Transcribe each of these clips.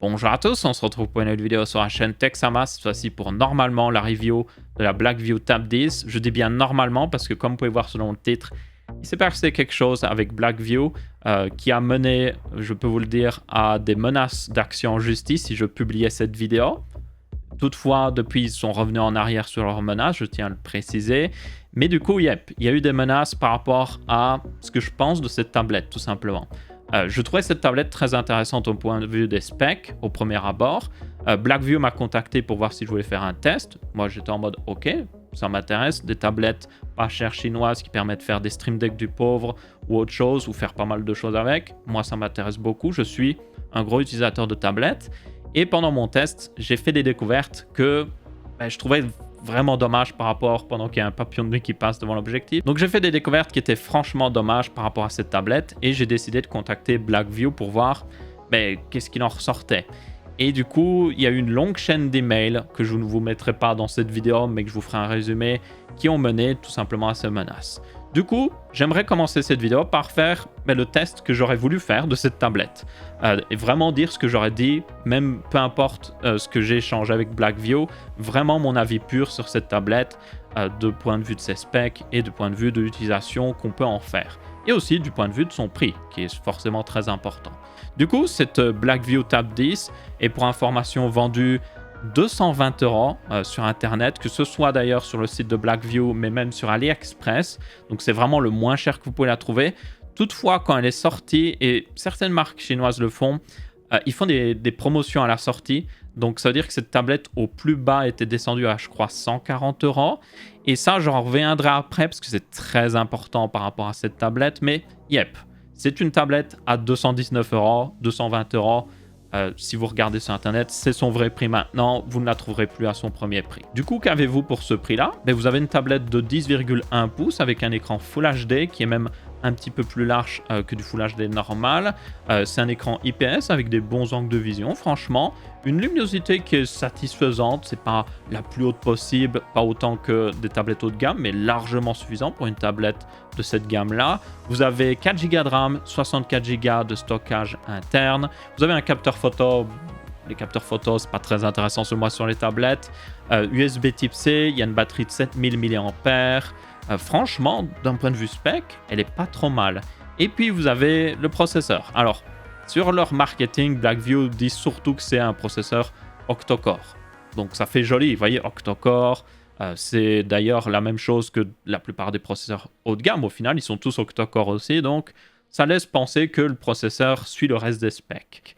Bonjour à tous, on se retrouve pour une nouvelle vidéo sur la chaîne Texama, cette fois-ci pour normalement la review de la Blackview Tab 10. Je dis bien normalement parce que comme vous pouvez voir selon le titre, il s'est passé quelque chose avec Blackview qui a mené, je peux vous le dire, à des menaces d'action en justice si je publiais cette vidéo. Toutefois, depuis, ils sont revenus en arrière sur leurs menaces, je tiens à le préciser. Mais du coup, il y a eu des menaces par rapport à ce que je pense de cette tablette, tout simplement. Je trouvais cette tablette très intéressante au point de vue des specs, au premier abord. Blackview m'a contacté pour voir si je voulais faire un test. Moi, j'étais en mode, ok, ça m'intéresse. Des tablettes pas chères chinoises qui permettent de faire des Stream Deck du pauvre ou autre chose, ou faire pas mal de choses avec. Moi, ça m'intéresse beaucoup. Je suis un gros utilisateur de tablettes. Et pendant mon test, j'ai fait des découvertes que je trouvais vraiment dommage par rapport pendant qu'il y a un papillon de nuit qui passe devant l'objectif. Donc j'ai fait des découvertes qui étaient franchement dommages par rapport à cette tablette et j'ai décidé de contacter Blackview pour voir qu'est-ce qu'il en ressortait. Et du coup, il y a eu une longue chaîne d'emails que je ne vous mettrai pas dans cette vidéo, mais que je vous ferai un résumé, qui ont mené tout simplement à ces menaces. Du coup, j'aimerais commencer cette vidéo par faire le test que j'aurais voulu faire de cette tablette. Et vraiment dire ce que j'aurais dit, même peu importe ce que j'ai échangé avec Blackview, vraiment mon avis pur sur cette tablette, de point de vue de ses specs et du point de vue de l'utilisation qu'on peut en faire. Et aussi du point de vue de son prix, qui est forcément très important. Du coup, cette Blackview Tab 10 est pour information vendue 220 € sur internet, que ce soit d'ailleurs sur le site de Blackview, mais même sur AliExpress. Donc c'est vraiment le moins cher que vous pouvez la trouver. Toutefois, quand elle est sortie, et certaines marques chinoises le font, ils font des promotions à la sortie. Donc ça veut dire que cette tablette au plus bas était descendue à, je crois, 140 €. Et ça, j'en reviendrai après parce que c'est très important par rapport à cette tablette. Mais yep, c'est une tablette à 219 €, 220 €. Si vous regardez sur internet, c'est son vrai prix maintenant, vous ne la trouverez plus à son premier prix. Du coup, qu'avez-vous pour ce prix-là? Vous avez une tablette de 10,1 pouces avec un écran Full HD qui est même un petit peu plus large que du Full HD normal. C'est un écran IPS avec des bons angles de vision, franchement. Une luminosité qui est satisfaisante, c'est pas la plus haute possible, pas autant que des tablettes haut de gamme, mais largement suffisant pour une tablette de cette gamme-là. Vous avez 4 Go de RAM, 64 Go de stockage interne. Vous avez un capteur photo. Les capteurs photo, c'est pas très intéressant selon moi sur les tablettes. USB Type C, il y a une batterie de 7000 mAh. Franchement, d'un point de vue spec, elle est pas trop mal. Et puis vous avez le processeur. Alors, sur leur marketing, Blackview dit surtout que c'est un processeur octa-core. Donc ça fait joli, vous voyez, octa-core. C'est d'ailleurs la même chose que la plupart des processeurs haut de gamme. Au final, ils sont tous octa-core aussi. Donc ça laisse penser que le processeur suit le reste des specs.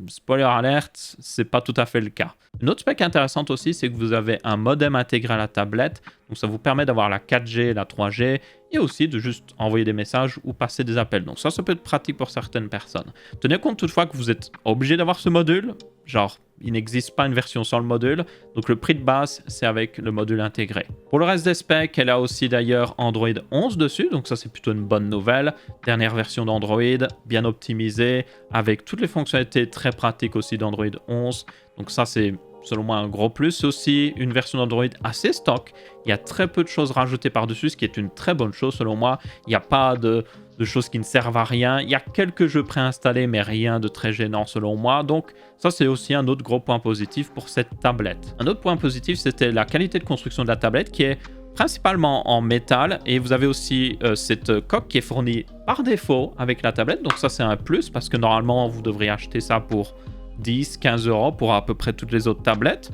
Spoiler alert, c'est pas tout à fait le cas. Une autre spec intéressante aussi, c'est que vous avez un modem intégré à la tablette. Donc ça vous permet d'avoir la 4G, la 3G et aussi de juste envoyer des messages ou passer des appels. Donc ça peut être pratique pour certaines personnes. Tenez compte toutefois que vous êtes obligé d'avoir ce module. Genre, il n'existe pas une version sans le module. Donc le prix de base, c'est avec le module intégré. Pour le reste des specs, elle a aussi d'ailleurs Android 11 dessus. Donc ça, c'est plutôt une bonne nouvelle. Dernière version d'Android, bien optimisée, avec toutes les fonctionnalités très pratiques aussi d'Android 11. Donc ça, c'est selon moi un gros plus. C'est aussi une version d'Android assez stock. Il y a très peu de choses rajoutées par-dessus, ce qui est une très bonne chose selon moi. Il n'y a pas de choses qui ne servent à rien. Il y a quelques jeux préinstallés, mais rien de très gênant selon moi. Donc ça, c'est aussi un autre gros point positif pour cette tablette. Un autre point positif, c'était la qualité de construction de la tablette qui est principalement en métal. Et vous avez aussi cette coque qui est fournie par défaut avec la tablette. Donc ça, c'est un plus parce que normalement, vous devriez acheter ça pour 10, 15 € pour à peu près toutes les autres tablettes.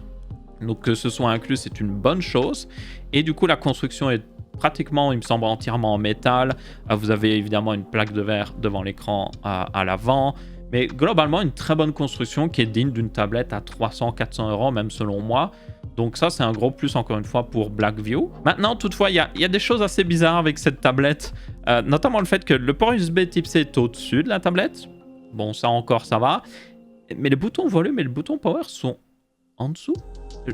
Donc que ce soit inclus, c'est une bonne chose. Et du coup, la construction est pratiquement, il me semble, entièrement en métal. Vous avez évidemment une plaque de verre devant l'écran à l'avant. Mais globalement, une très bonne construction qui est digne d'une tablette à 300-400 €, même selon moi. Donc ça, c'est un gros plus, encore une fois, pour Blackview. Maintenant, toutefois, il y a des choses assez bizarres avec cette tablette. Notamment le fait que le port USB Type C est au-dessus de la tablette. Bon, ça encore, ça va. Mais les boutons volume et le bouton power sont en dessous.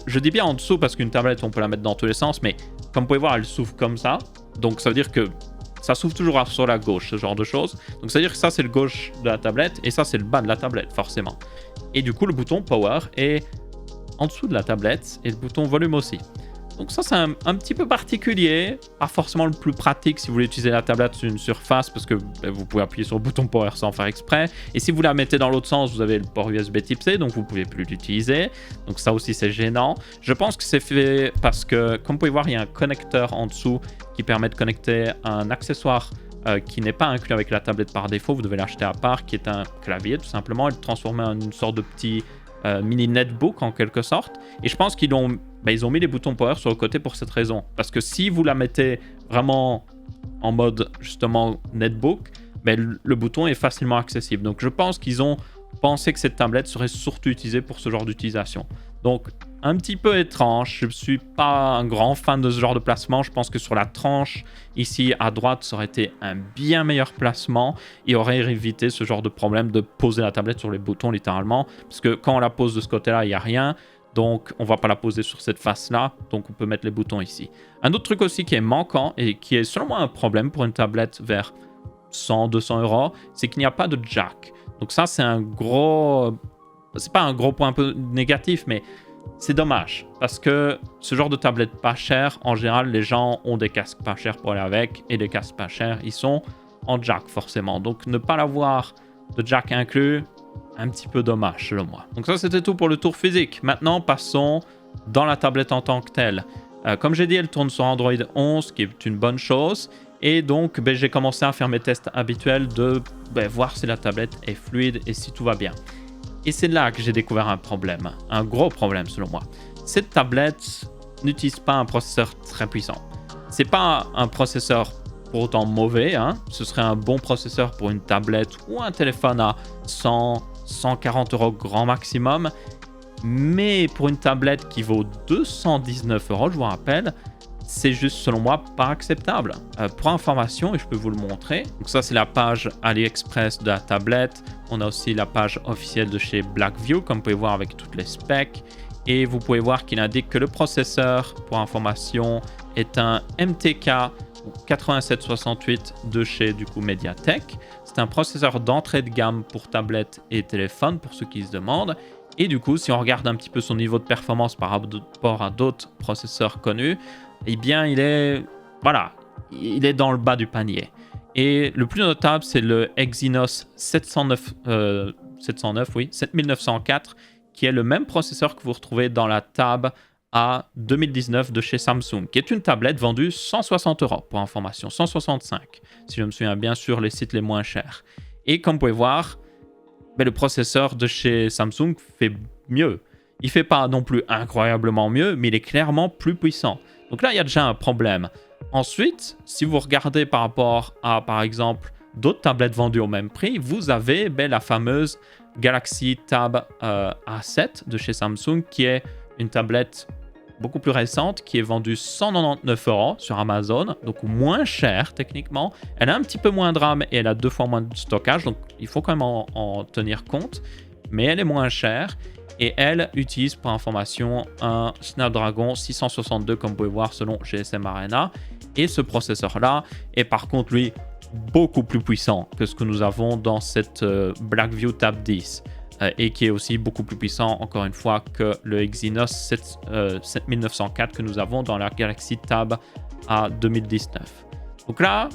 Je dis bien en dessous parce qu'une tablette, on peut la mettre dans tous les sens, mais comme vous pouvez voir, elle s'ouvre comme ça. Donc ça veut dire que ça s'ouvre toujours sur la gauche, ce genre de choses. Donc ça veut dire que ça, c'est le gauche de la tablette et ça, c'est le bas de la tablette, forcément. Et du coup, le bouton power est en dessous de la tablette et le bouton volume aussi. Donc ça, c'est un petit peu particulier, pas forcément le plus pratique si vous voulez utiliser la tablette sur une surface, parce que vous pouvez appuyer sur le bouton power sans faire exprès. Et si vous la mettez dans l'autre sens, vous avez le port USB type C, donc vous ne pouvez plus l'utiliser. Donc ça aussi, c'est gênant. Je pense que c'est fait parce que, comme vous pouvez voir, il y a un connecteur en dessous qui permet de connecter un accessoire qui n'est pas inclus avec la tablette par défaut. Vous devez l'acheter à part, qui est un clavier tout simplement, et le transformer en une sorte de petit mini netbook en quelque sorte. Et je pense qu'ils ont mis les boutons power sur le côté pour cette raison. Parce que si vous la mettez vraiment en mode justement netbook, le bouton est facilement accessible. Donc je pense qu'ils ont pensé que cette tablette serait surtout utilisée pour ce genre d'utilisation. Donc un petit peu étrange, je ne suis pas un grand fan de ce genre de placement. Je pense que sur la tranche ici à droite, ça aurait été un bien meilleur placement et aurait évité ce genre de problème de poser la tablette sur les boutons littéralement. Parce que quand on la pose de ce côté-là, il n'y a rien. Donc on ne va pas la poser sur cette face-là. Donc on peut mettre les boutons ici. Un autre truc aussi qui est manquant et qui est selon moi un problème pour une tablette vers 100-200 €, c'est qu'il n'y a pas de jack. Donc ça, c'est un gros... C'est pas un gros point un peu négatif, mais c'est dommage. Parce que ce genre de tablette pas chère, en général, les gens ont des casques pas chers pour aller avec. Et les casques pas chers, ils sont en jack forcément. Donc ne pas l'avoir de jack inclus, un petit peu dommage selon moi. Donc ça, c'était tout pour le tour physique. Maintenant, passons dans la tablette en tant que telle. Comme j'ai dit, elle tourne sur Android 11, qui est une bonne chose. Et donc, j'ai commencé à faire mes tests habituels de voir si la tablette est fluide et si tout va bien. Et c'est là que j'ai découvert un problème, un gros problème selon moi. Cette tablette n'utilise pas un processeur très puissant. C'est pas un processeur pour autant mauvais, hein. Ce serait un bon processeur pour une tablette ou un téléphone à 100-140 € grand maximum. Mais pour une tablette qui vaut 219 €, je vous rappelle, c'est juste selon moi pas acceptable. Pour information, et je peux vous le montrer, donc ça c'est la page AliExpress de la tablette. On a aussi la page officielle de chez Blackview, comme vous pouvez voir avec toutes les specs. Et vous pouvez voir qu'il indique que le processeur, pour information, est un MTK 8768 de chez du coup Mediatek. C'est un processeur d'entrée de gamme pour tablette et téléphone, pour ceux qui se demandent. Et du coup, si on regarde un petit peu son niveau de performance par rapport à d'autres processeurs connus, eh bien, il est dans le bas du panier. Et le plus notable, c'est le Exynos 7904, qui est le même processeur que vous retrouvez dans la Tab A2019 de chez Samsung, qui est une tablette vendue 160 € pour information, 165, si je me souviens bien sûr les sites les moins chers. Et comme vous pouvez voir, le processeur de chez Samsung fait mieux. Il ne fait pas non plus incroyablement mieux, mais il est clairement plus puissant. Donc là, il y a déjà un problème. Ensuite, si vous regardez par rapport à, par exemple, d'autres tablettes vendues au même prix, vous avez la fameuse Galaxy Tab A7 de chez Samsung, qui est une tablette beaucoup plus récente, qui est vendue 199 € sur Amazon, donc moins cher techniquement. Elle a un petit peu moins de RAM et elle a 2 fois moins de stockage, donc il faut quand même en tenir compte. Mais elle est moins chère. Et elle utilise, pour information, un Snapdragon 662, comme vous pouvez voir, selon GSM Arena. Et ce processeur-là est par contre, lui, beaucoup plus puissant que ce que nous avons dans cette Blackview Tab 10. Et qui est aussi beaucoup plus puissant, encore une fois, que le Exynos 7904 que nous avons dans la Galaxy Tab A2019. Donc là,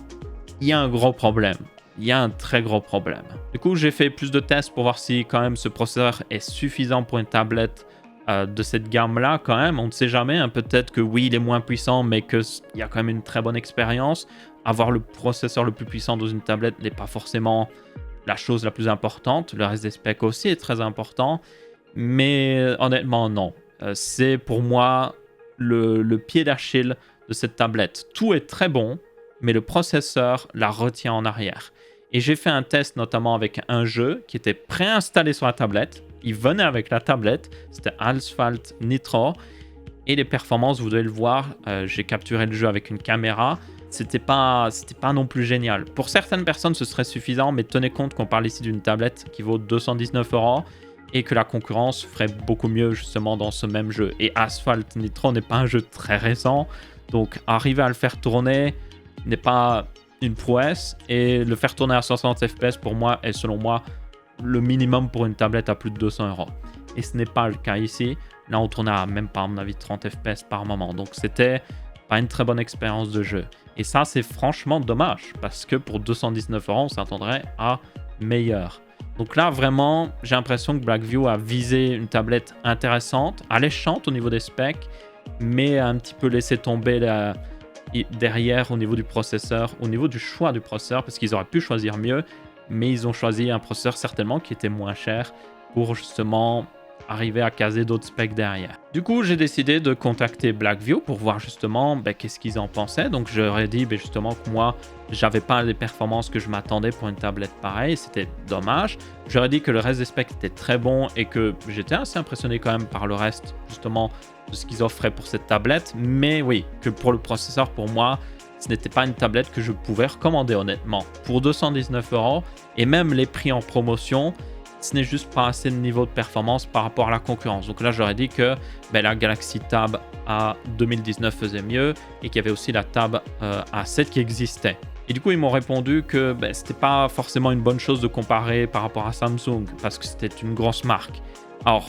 il y a un gros problème. Il y a un très gros problème. Du coup, j'ai fait plus de tests pour voir si quand même ce processeur est suffisant pour une tablette de cette gamme-là quand même. On ne sait jamais, hein. Peut-être que oui, il est moins puissant, mais qu'il y a quand même une très bonne expérience. Avoir le processeur le plus puissant dans une tablette n'est pas forcément la chose la plus importante. Le reste des specs aussi est très important. Mais honnêtement, non. C'est pour moi le pied d'Achille de cette tablette. Tout est très bon, mais le processeur la retient en arrière. Et j'ai fait un test notamment avec un jeu qui était préinstallé sur la tablette. Il venait avec la tablette. C'était Asphalt Nitro. Et les performances, vous devez le voir. J'ai capturé le jeu avec une caméra. C'était pas non plus génial. Pour certaines personnes, ce serait suffisant. Mais tenez compte qu'on parle ici d'une tablette qui vaut 219 € et que la concurrence ferait beaucoup mieux justement dans ce même jeu. Et Asphalt Nitro n'est pas un jeu très récent. Donc arriver à le faire tourner n'est pas une prouesse, et le faire tourner à 60 fps pour moi est selon moi le minimum pour une tablette à plus de 200 €. et ce n'est pas le cas ici. Là, on tournait à même pas, à mon avis, 30 FPS par moment. Donc, c'était pas une très bonne expérience de jeu. Et ça, c'est franchement dommage, parce que pour 219 €, on s'attendrait à meilleur. Donc là, vraiment, j'ai l'impression que Blackview a visé une tablette intéressante, alléchante au niveau des specs, mais a un petit peu laissé tomber derrière au niveau du processeur, au niveau du choix du processeur, parce qu'ils auraient pu choisir mieux, mais ils ont choisi un processeur certainement qui était moins cher pour justement arriver à caser d'autres specs derrière. Du coup, j'ai décidé de contacter Blackview pour voir justement qu'est-ce qu'ils en pensaient. Donc, j'aurais dit justement que moi, j'avais pas les performances que je m'attendais pour une tablette pareille. C'était dommage. J'aurais dit que le reste des specs était très bon et que j'étais assez impressionné quand même par le reste justement de ce qu'ils offraient pour cette tablette. Mais oui, que pour le processeur, pour moi, ce n'était pas une tablette que je pouvais recommander honnêtement. Pour 219 € et même les prix en promotion, ce n'est juste pas assez de niveau de performance par rapport à la concurrence. Donc là, j'aurais dit que la Galaxy Tab à 2019 faisait mieux et qu'il y avait aussi la Tab A7 qui existait. Et du coup, ils m'ont répondu que c'était pas forcément une bonne chose de comparer par rapport à Samsung parce que c'était une grosse marque. Alors,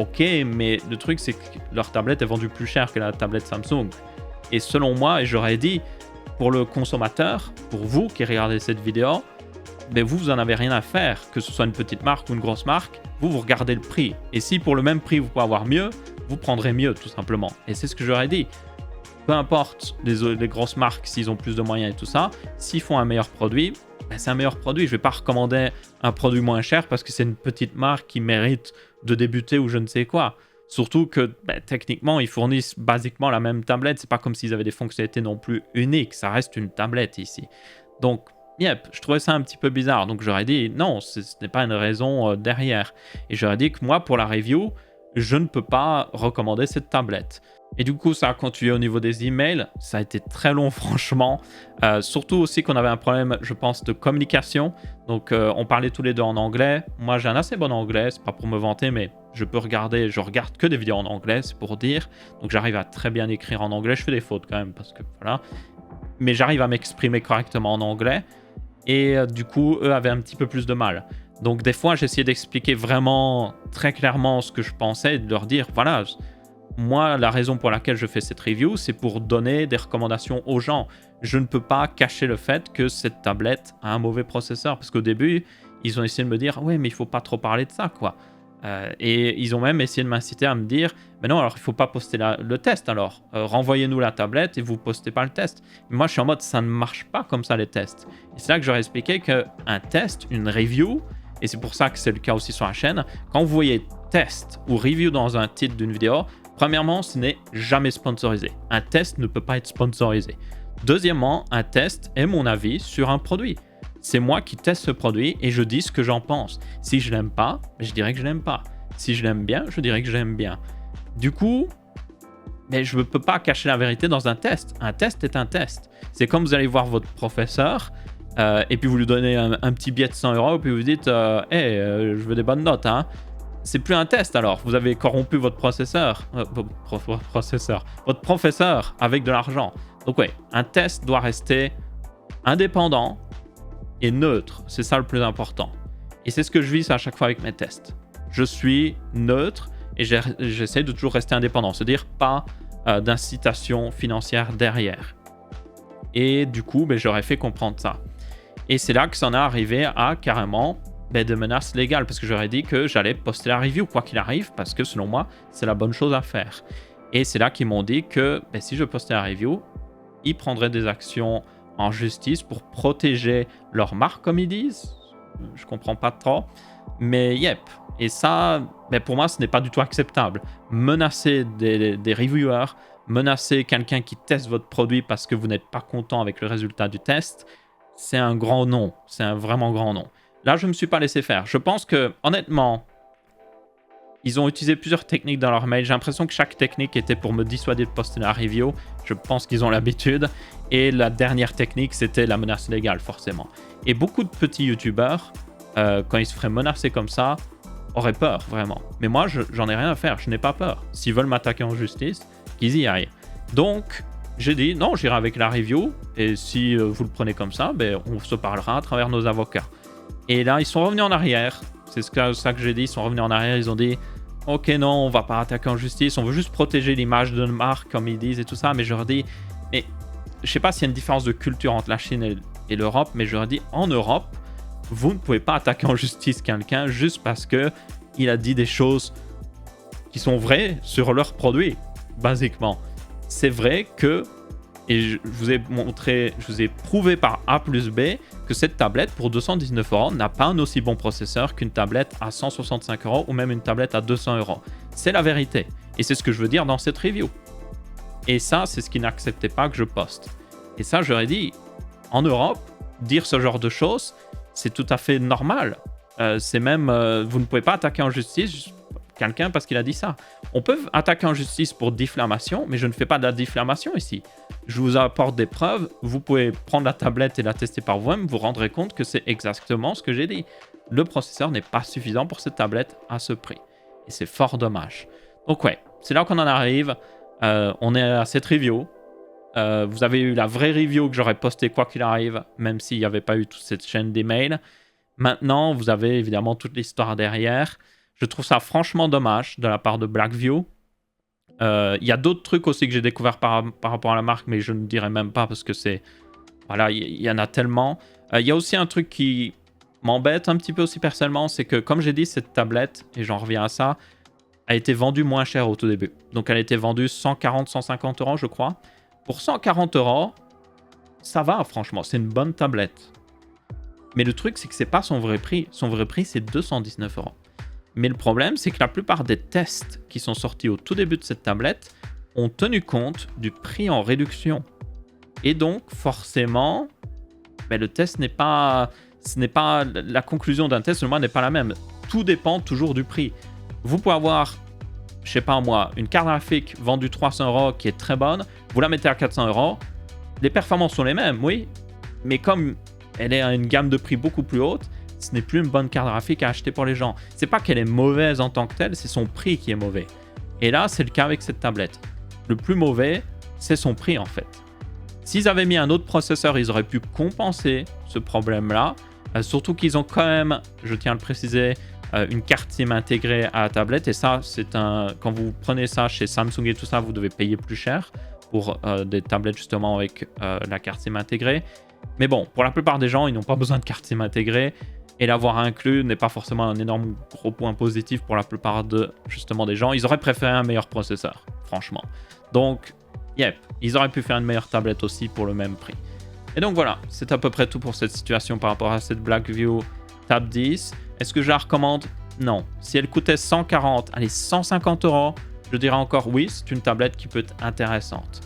ok, mais le truc, c'est que leur tablette est vendue plus cher que la tablette Samsung. Et selon moi, et j'aurais dit, pour le consommateur, pour vous qui regardez cette vidéo, vous en avez rien à faire, que ce soit une petite marque ou une grosse marque, vous regardez le prix. Et si pour le même prix, vous pouvez avoir mieux, vous prendrez mieux, tout simplement. Et c'est ce que j'aurais dit. Peu importe les grosses marques, s'ils ont plus de moyens et tout ça, s'ils font un meilleur produit, c'est un meilleur produit. Je ne vais pas recommander un produit moins cher parce que c'est une petite marque qui mérite de débuter ou je ne sais quoi. Surtout que techniquement, ils fournissent basiquement la même tablette. C'est pas comme s'ils avaient des fonctionnalités non plus uniques. Ça reste une tablette ici. Donc, je trouvais ça un petit peu bizarre. Donc, j'aurais dit non, ce n'est pas une raison derrière. Et j'aurais dit que moi, pour la review, je ne peux pas recommander cette tablette. Et du coup, ça a continué au niveau des emails. Ça a été très long, franchement. Surtout aussi qu'on avait un problème, je pense, de communication. Donc, on parlait tous les deux en anglais. Moi, j'ai un assez bon anglais. C'est pas pour me vanter, mais je regarde que des vidéos en anglais, c'est pour dire. Donc, j'arrive à très bien écrire en anglais. Je fais des fautes quand même, parce que voilà. Mais j'arrive à m'exprimer correctement en anglais. Et du coup, eux avaient un petit peu plus de mal. Donc, des fois, j'essayais d'expliquer vraiment très clairement ce que je pensais et de leur dire, voilà, moi, la raison pour laquelle je fais cette review, c'est pour donner des recommandations aux gens. Je ne peux pas cacher le fait que cette tablette a un mauvais processeur. Parce qu'au début, ils ont essayé de me dire, ouais, mais il ne faut pas trop parler de ça, quoi. Et ils ont même essayé de m'inciter à me dire, mais non, alors il ne faut pas poster le test, alors. Renvoyez-nous la tablette et vous ne postez pas le test. Mais moi, je suis en mode, ça ne marche pas comme ça, les tests. Et c'est là que j'aurais expliqué qu'un test, une review, et c'est pour ça que c'est le cas aussi sur la chaîne, quand vous voyez test ou review dans un titre d'une vidéo, premièrement, ce n'est jamais sponsorisé. Un test ne peut pas être sponsorisé. Deuxièmement, un test est mon avis sur un produit. C'est moi qui teste ce produit et je dis ce que j'en pense. Si je l'aime pas, je dirais que je l'aime pas. Si je l'aime bien, je dirais que j'aime bien. Du coup, je ne peux pas cacher la vérité dans un test. Un test est un test. C'est comme vous allez voir votre professeur et puis vous lui donnez un petit billet de 100 € et puis vous dites je veux des bonnes notes, hein. C'est plus un test alors. Vous avez corrompu votre votre professeur avec de l'argent. Donc ouais, un test doit rester indépendant et neutre. C'est ça le plus important. Et c'est ce que je vis à chaque fois avec mes tests. Je suis neutre et j'essaie de toujours rester indépendant. C'est-à-dire pas d'incitation financière derrière. Et du coup, j'aurais fait comprendre ça. Et c'est là que ça en est arrivé à carrément de menaces légales, parce que j'aurais dit que j'allais poster la review quoi qu'il arrive, parce que selon moi, c'est la bonne chose à faire. Et c'est là qu'ils m'ont dit que si je postais la review, ils prendraient des actions en justice pour protéger leur marque, comme ils disent. Je comprends pas trop, mais yep. Et ça, pour moi, ce n'est pas du tout acceptable. Menacer des reviewers, menacer quelqu'un qui teste votre produit parce que vous n'êtes pas content avec le résultat du test, c'est un grand non. C'est un vraiment grand non. Là, je ne me suis pas laissé faire. Je pense que, honnêtement, ils ont utilisé plusieurs techniques dans leur mail. J'ai l'impression que chaque technique était pour me dissuader de poster la review. Je pense qu'ils ont l'habitude. Et la dernière technique, c'était la menace légale, forcément. Et beaucoup de petits youtubeurs, quand ils se feraient menacer comme ça, auraient peur, vraiment. Mais moi, j'en ai rien à faire. Je n'ai pas peur. S'ils veulent m'attaquer en justice, qu'ils y aillent. Donc, j'ai dit, non, j'irai avec la review. Et si vous le prenez comme ça, on se parlera à travers nos avocats. Et là, ils sont revenus en arrière. C'est ça que j'ai dit. Ils sont revenus en arrière. Ils ont dit, ok, non, on va pas attaquer en justice, on veut juste protéger l'image de notre marque, comme ils disent et tout ça. Mais je leur dis, mais je sais pas s'il y a une différence de culture entre la Chine et l'Europe, mais je leur dis, en Europe, vous ne pouvez pas attaquer en justice quelqu'un juste parce que il a dit des choses qui sont vraies sur leurs produits, basiquement. C'est vrai que, et je vous ai montré, je vous ai prouvé par A plus B que cette tablette pour 219 € n'a pas un aussi bon processeur qu'une tablette à 165 € ou même une tablette à 200 €. C'est la vérité. Et c'est ce que je veux dire dans cette review. Et ça, c'est ce qu'ils n'acceptaient pas que je poste. Et ça, j'aurais dit, en Europe, dire ce genre de choses, c'est tout à fait normal. C'est même, vous ne pouvez pas attaquer en justice quelqu'un parce qu'il a dit ça. On peut attaquer en justice pour diffamation, mais je ne fais pas de la diffamation ici. Je vous apporte des preuves, vous pouvez prendre la tablette et la tester par vous-même, vous rendrez compte que c'est exactement ce que j'ai dit. Le processeur n'est pas suffisant pour cette tablette à ce prix. Et c'est fort dommage. Donc ouais, c'est là qu'on en arrive. On est à cette review. Vous avez eu la vraie review que j'aurais postée quoi qu'il arrive, même s'il n'y avait pas eu toute cette chaîne d'emails. Maintenant, vous avez évidemment toute l'histoire derrière. Je trouve ça franchement dommage de la part de Blackview. Il y a d'autres trucs aussi que j'ai découvert par rapport à la marque, mais je ne dirais même pas parce que c'est... Voilà, il y en a tellement. Il y a aussi un truc qui m'embête un petit peu aussi personnellement, c'est que comme j'ai dit, cette tablette, et j'en reviens à ça, a été vendue moins cher au tout début. Donc elle a été vendue 140-150 € je crois. Pour 140 €, ça va franchement, c'est une bonne tablette. Mais le truc, c'est que c'est pas son vrai prix. Son vrai prix, c'est 219 €. Mais le problème, c'est que la plupart des tests qui sont sortis au tout début de cette tablette ont tenu compte du prix en réduction. Et donc, forcément, le test n'est pas... Ce n'est pas... La conclusion d'un test, n'est pas la même. Tout dépend toujours du prix. Vous pouvez avoir, je sais pas moi, une carte graphique vendue 300 € qui est très bonne. Vous la mettez à 400 €. Les performances sont les mêmes, oui. Mais comme elle est à une gamme de prix beaucoup plus haute, ce n'est plus une bonne carte graphique à acheter pour les gens. C'est pas qu'elle est mauvaise en tant que telle, c'est son prix qui est mauvais. Et là, c'est le cas avec cette tablette. Le plus mauvais, c'est son prix en fait. S'ils avaient mis un autre processeur, ils auraient pu compenser ce problème-là. Surtout qu'ils ont quand même, je tiens à le préciser, une carte SIM intégrée à la tablette. Et ça, c'est un... Quand vous prenez ça chez Samsung et tout ça, vous devez payer plus cher pour des tablettes justement avec la carte SIM intégrée. Mais bon, pour la plupart des gens, ils n'ont pas besoin de carte SIM intégrée. Et l'avoir inclus n'est pas forcément un énorme gros point positif pour la plupart justement des gens. Ils auraient préféré un meilleur processeur, franchement. Donc, yep, ils auraient pu faire une meilleure tablette aussi pour le même prix. Et donc voilà, c'est à peu près tout pour cette situation par rapport à cette Blackview Tab 10. Est-ce que je la recommande? Non. Si elle coûtait 140, allez 150 €, je dirais encore oui, c'est une tablette qui peut être intéressante.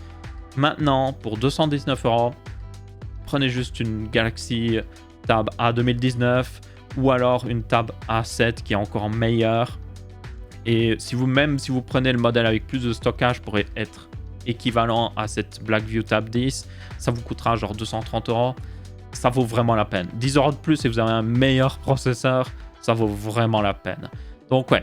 Maintenant, pour 219 €, prenez juste une Galaxy Tab A 2019 ou alors une Tab A7 qui est encore meilleure. Et si vous prenez le modèle avec plus de stockage pour être équivalent à cette Blackview Tab 10, ça vous coûtera genre 230 €. Ça vaut vraiment la peine. 10 € de plus et vous avez un meilleur processeur, ça vaut vraiment la peine. Donc ouais,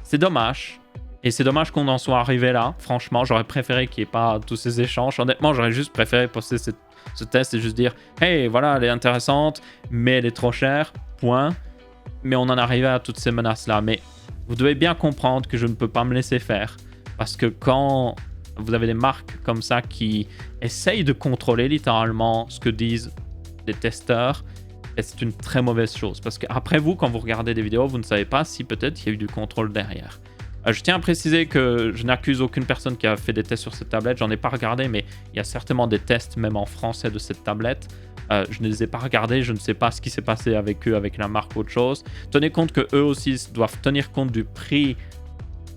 c'est dommage. Et c'est dommage qu'on en soit arrivé là. Franchement, j'aurais préféré qu'il n'y ait pas tous ces échanges. Honnêtement, j'aurais juste préféré poster ce test et juste dire « Hey, voilà, elle est intéressante, mais elle est trop chère, point. » Mais on en arrivait à toutes ces menaces-là. Mais vous devez bien comprendre que je ne peux pas me laisser faire. Parce que quand vous avez des marques comme ça qui essayent de contrôler littéralement ce que disent les testeurs, et c'est une très mauvaise chose. Parce qu'après vous, quand vous regardez des vidéos, vous ne savez pas si peut-être il y a eu du contrôle derrière. Je tiens à préciser que je n'accuse aucune personne qui a fait des tests sur cette tablette. J'en ai pas regardé, mais il y a certainement des tests, même en français, de cette tablette. Je ne les ai pas regardés. Je ne sais pas ce qui s'est passé avec eux, avec la marque ou autre chose. Tenez compte qu'eux aussi doivent tenir compte du prix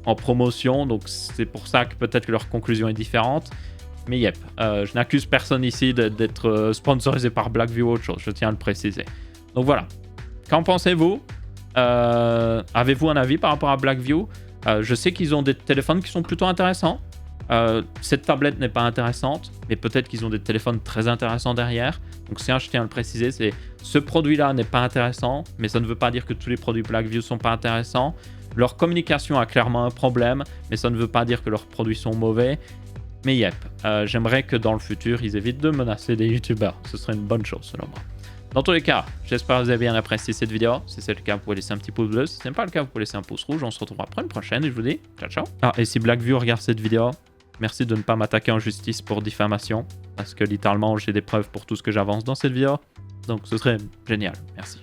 en promotion. Donc, c'est pour ça que peut-être que leur conclusion est différente. Mais yep, je n'accuse personne ici d'être sponsorisé par Blackview ou autre chose. Je tiens à le préciser. Donc voilà. Qu'en pensez-vous? Avez-vous un avis par rapport à Blackview? Je sais qu'ils ont des téléphones qui sont plutôt intéressants. Cette tablette n'est pas intéressante, mais peut-être qu'ils ont des téléphones très intéressants derrière. Donc ça, je tiens à le préciser, c'est ce produit-là n'est pas intéressant, mais ça ne veut pas dire que tous les produits Blackview sont pas intéressants. Leur communication a clairement un problème, mais ça ne veut pas dire que leurs produits sont mauvais. Mais yep, j'aimerais que dans le futur, ils évitent de menacer des youtubeurs. Ce serait une bonne chose selon moi. Dans tous les cas, j'espère que vous avez bien apprécié cette vidéo. Si c'est le cas, vous pouvez laisser un petit pouce bleu. Si ce n'est pas le cas, vous pouvez laisser un pouce rouge. On se retrouvera pour une prochaine et je vous dis ciao ciao. Ah, et si Blackview regarde cette vidéo, merci de ne pas m'attaquer en justice pour diffamation. Parce que littéralement, j'ai des preuves pour tout ce que j'avance dans cette vidéo. Donc ce serait génial. Merci.